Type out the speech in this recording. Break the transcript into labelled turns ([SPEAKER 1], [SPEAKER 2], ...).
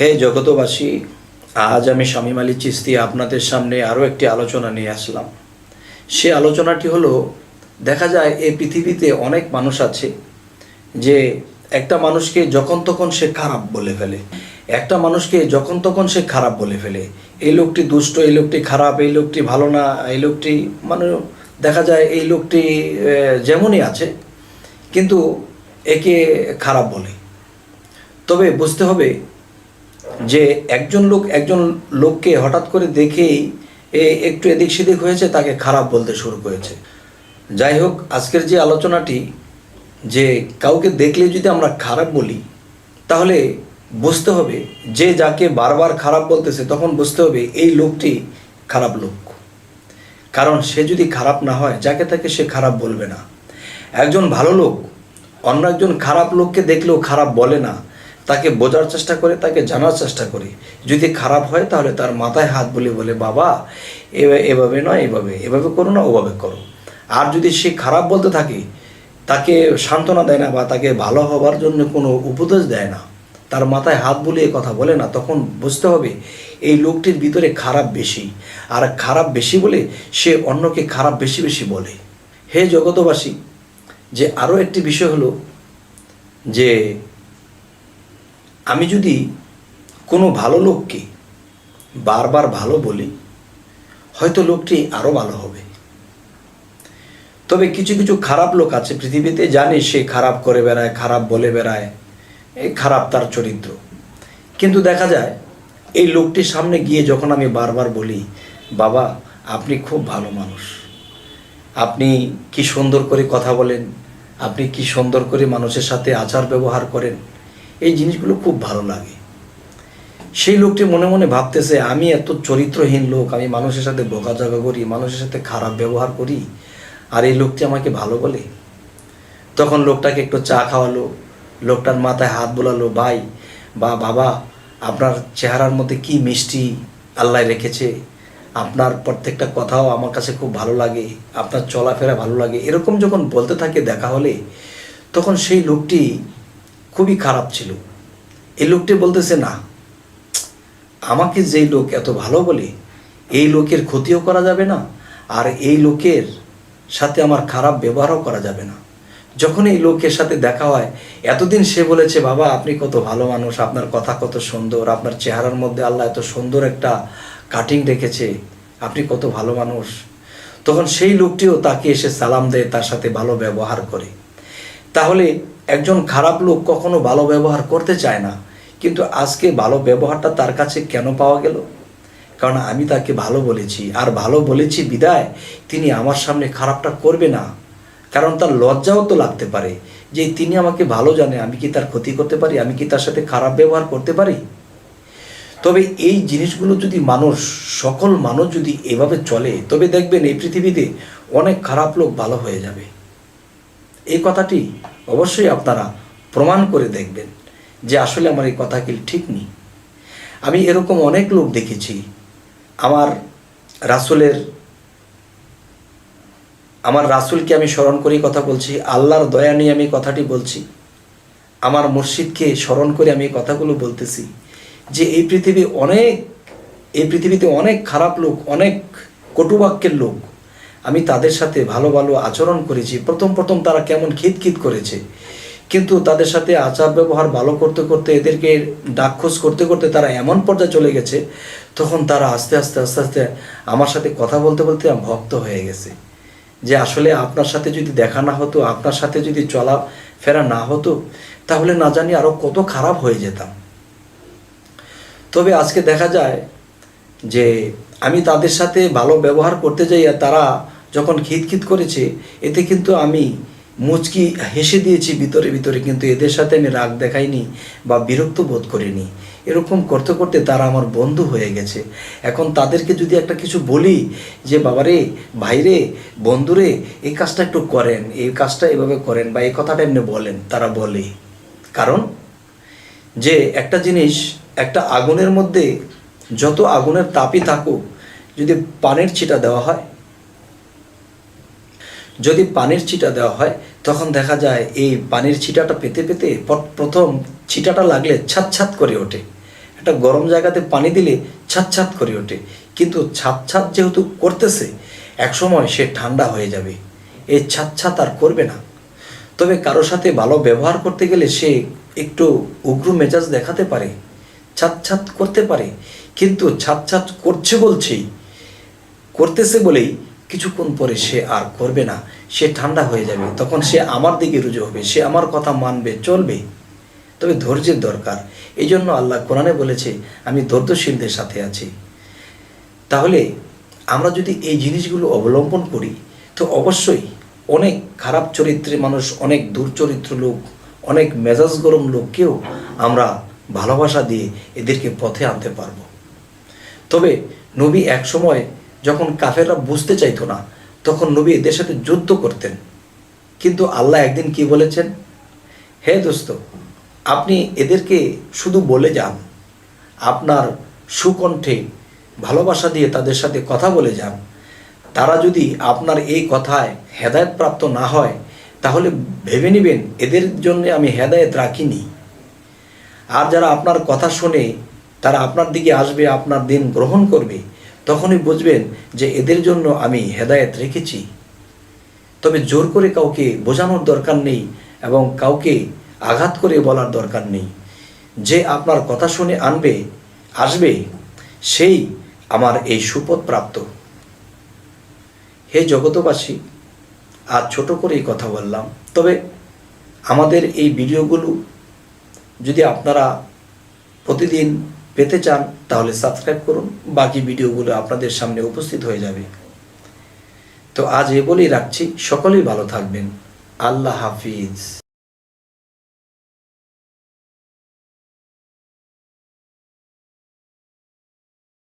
[SPEAKER 1] হে জগতবাসী, আজ আমি শামীম আলী চিশতি আপনাদের সামনে আরও একটি আলোচনা নিয়ে আসলাম। সে আলোচনাটি হলো, দেখা যায় এই পৃথিবীতে অনেক মানুষ আছে যে একটা মানুষকে যখন তখন সে খারাপ বলে ফেলে, একটা মানুষকে যখন তখন সে খারাপ বলে ফেলে। এই লোকটি দুষ্ট, এই লোকটি খারাপ, এই লোকটি ভালো না, এই লোকটি মানে দেখা যায় এই লোকটি যেমনই আছে কিন্তু একে খারাপ বলে। তবে বুঝতে হবে যে একজন লোককে হঠাৎ করে দেখেই একটু এদিক সেদিক হয়েছে, তাকে খারাপ বলতে শুরু করেছে। যাই হোক, আজকের যে আলোচনাটি, যে কাউকে দেখলে যদি আমরা খারাপ বলি তাহলে বুঝতে হবে যে যাকে বারবার খারাপ বলতেছে তখন বুঝতে হবে এই লোকটি খারাপ লোক। কারণ সে যদি খারাপ না হয় যাকে তাকে সে খারাপ বলবে না। একজন ভালো লোক অন্য একজন খারাপ লোককে দেখলেও খারাপ বলে না, তাকে বোঝার চেষ্টা করে, তাকে জানার চেষ্টা করে। যদি খারাপ হয় তাহলে তার মাথায় হাত বলে বাবা এভাবে নয়, এভাবে করো না, ওভাবে করো। আর যদি সে খারাপ বলতে থাকে, তাকে সান্ত্বনা দেয় না বা তাকে ভালো হবার জন্য কোনো উপদেশ দেয় না, তার মাথায় হাত বুলিয়ে কথা বলে না, তখন বুঝতে হবে এই লোকটির ভিতরে খারাপ বেশি। আর খারাপ বেশি বলে সে অন্যকে খারাপ বেশি বেশি বলে। হে জগতবাসী, যে আরও একটি বিষয় হলো যে আমি যদি কোনো ভালো লোককে বারবার ভালো বলি, হয়তো লোকটি আরও ভালো হবে। তবে কিছু কিছু খারাপ লোক আছে পৃথিবীতে, জানে সে খারাপ করে বেড়ায়, খারাপ বলে বেড়ায়, এই খারাপ তার চরিত্র। কিন্তু দেখা যায় এই লোকটির সামনে গিয়ে যখন আমি বারবার বলি, বাবা আপনি খুব ভালো মানুষ, আপনি কি সুন্দর করে কথা বলেন, আপনি কি সুন্দর করে মানুষের সাথে আচার ব্যবহার করেন, এই জিনিসগুলো খুব ভালো লাগে। সেই লোকটি মনে মনে ভাবতেছে, আমি এত চরিত্রহীন লোক, আমি মানুষের সাথে বকাঝকা করি, মানুষের সাথে খারাপ ব্যবহার করি, আর এই লোকটি আমাকে ভালো বলে। তখন লোকটাকে একটু চা খাওয়ালো, লোকটার মাথায় হাত বোলালো, ভাই বা বাবা আপনার চেহারার মধ্যে কি মিষ্টি আল্লাহ রেখেছে, আপনার প্রত্যেকটা কথাও আমার কাছে খুব ভালো লাগে, আপনার চলাফেরা ভালো লাগে। এরকম যখন বলতে থাকে দেখা হলে, তখন সেই লোকটি খুবই খারাপ ছিল। এই লোকটি বলতেছে, না, আমাকে যেই লোক এত ভালো বলে, এই লোকের ক্ষতিও করা যাবে না, আর এই লোকের সাথে আমার খারাপ ব্যবহারও করা যাবে না। যখন এই লোকের সাথে দেখা হয়, এতদিন সে বলেছে বাবা আপনি কত ভালো মানুষ, আপনার কথা কত সুন্দর, আপনার চেহারার মধ্যে আল্লাহ এত সুন্দর একটা কাটিং রেখেছে, আপনি কত ভালো মানুষ। তখন সেই লোকটিও তাকে এসে সালাম দেয়, তার সাথে ভালো ব্যবহার করে। তাহলে একজন খারাপ লোক কখনো ভালো ব্যবহার করতে চায় না, কিন্তু আজকে ভালো ব্যবহারটা তার কাছে কেন পাওয়া গেল? কারণ আমি তাকে ভালো বলেছি, আর ভালো বলেছি বিদায় তিনি আমার সামনে খারাপটা করবে না। কারণ তার লজ্জাও তো লাগতে পারে যে তিনি আমাকে ভালো জানে, আমি কি তার ক্ষতি করতে পারি, আমি কি তার সাথে খারাপ ব্যবহার করতে পারি? তবে এই জিনিসগুলো যদি সকল মানুষ যদি এভাবে চলে, তবে দেখবেন এই পৃথিবীতে অনেক খারাপ লোক ভালো হয়ে যাবে। এই কথাটি অবশ্যই আপনারা প্রমাণ করে দেখবেন যে আসলে আমার এই কথা কি ঠিক নেই। আমি এরকম অনেক লোক দেখেছি। আমার রাসূলকে আমি স্মরণ করেই কথা বলছি, আল্লাহর দয়া নিয়ে আমি কথাটি বলছি, আমার মুর্শিদকে স্মরণ করে আমি এই কথাগুলো বলতেছি যে এই পৃথিবীতে অনেক খারাপ লোক, অনেক কটুবাক্যের লোক, আমি তাদের সাথে ভালো ভালো আচরণ করেছি। প্রথম তারা কেমন খিটখিট করেছে, কিন্তু তাদের সাথে আচার ব্যবহার ভালো করতে করতে, এদেরকে ডাকখোঁজ করতে করতে তারা এমন পর্যায়ে চলে গেছে, তখন তারা আস্তে আস্তে আমার সাথে কথা বলতে বলতে ভক্ত হয়ে গেছে। যে আসলে আপনার সাথে যদি দেখা না হতো, আপনার সাথে যদি চলাফেরা না হতো, তাহলে না জানি আরও কত খারাপ হয়ে যেতাম। তবে আজকে দেখা যায় যে আমি তাদের সাথে ভালো ব্যবহার করতে যাই, আর তারা যখন খিটখিট করেছে, এতে কিন্তু আমি মুচকি হেসে দিয়েছি ভিতরে ভিতরে, কিন্তু এদের সাথে আমি রাগ দেখাইনি বা বিরক্ত বোধ করিনি। এরকম করতে করতে তারা আমার বন্ধু হয়ে গেছে। এখন তাদেরকে যদি একটা কিছু বলি যে বাবারে, ভাইরে, বন্ধুরে, এই কাজটা একটু করেন, এই কাজটা এভাবে করেন, বা এই কথাটা এমনি বলেন, তারা বলে। কারণ যে একটা জিনিস, একটা আগুনের মধ্যে যত আগুনের তাপই থাকুক, যদি পানির ছিটা দেওয়া হয়, তখন দেখা যায় এই পানির ছিটাটা পেতে পেতে প্রথম ছিটাটা লাগলে ছাত করে ওঠে, একটা গরম জায়গাতে পানি দিলে ছাত করে ওঠে, কিন্তু ছাত যেহেতু করতেছে একসময় সে ঠান্ডা হয়ে যাবে, এই ছাত আর করবে না। তবে কারোর সাথে ভালো ব্যবহার করতে গেলে সে একটু উগ্র মেজাজ দেখাতে পারে, ছাত করতে পারে, কিন্তু ছাত করতেছে বলেই কিছুক্ষণ পরে সে আর করবে না, সে ঠান্ডা হয়ে যাবে, তখন সে আমার দিকে রুজু হবে, সে আমার কথা মানবে, চলবে। তবে ধৈর্যের দরকার। এই জন্য আল্লাহ কোরআনে বলেছে আমি ধৈর্যশীলদের সাথে আছি। তাহলে আমরা যদি এই জিনিসগুলো অবলম্বন করি তো অবশ্যই অনেক খারাপ চরিত্রের মানুষ, অনেক দুর্চরিত্র লোক, অনেক মেজাজ গরম লোককেও আমরা ভালোবাসা দিয়ে এদেরকে পথে আনতে পারবো। তবে নবী এক সময় যখন কাফেররা বুঝতে চাইতো না, তখন নবী এদের সাথে যুদ্ধ করতেন। কিন্তু আল্লাহ একদিন কি বলেছেন, হে দোস্ত, আপনি এদেরকে শুধু বলে যান, আপনার সুকণ্ঠে ভালোবাসা দিয়ে তাদের সাথে কথা বলে যান। তারা যদি আপনার এই কথায় হেদায়েত প্রাপ্ত না হয় তাহলে ভেবে নেবেন এদের জন্য আমি হেদায়েত রাখিনি। আর যারা আপনার কথা শুনে তারা আপনার দিকে আসবে, আপনার দিন গ্রহণ করবে, তখনই বুঝবেন যে এদের জন্য আমি হেদায়েত রেখেছি। তবে জোর করে কাউকে বোঝানোর দরকার নেই এবং কাউকে আঘাত করে বলার দরকার নেই। যে আপনার কথা শুনে আসবে সেই আমার এই সুপথ প্রাপ্ত। হে জগতবাসী, আজ ছোট করেই কথা বললাম। তবে আমাদের এই ভিডিওগুলো যদি আপনারা প্রতিদিন পেতে চান তাহলে সাবস্ক্রাইব করুন, বাকি ভিডিওগুলো আপনাদের সামনে উপস্থিত হয়ে যাবে। তো আজ এ বলেই রাখছি, সকলেই ভালো থাকবেন। আল্লাহ হাফিজ।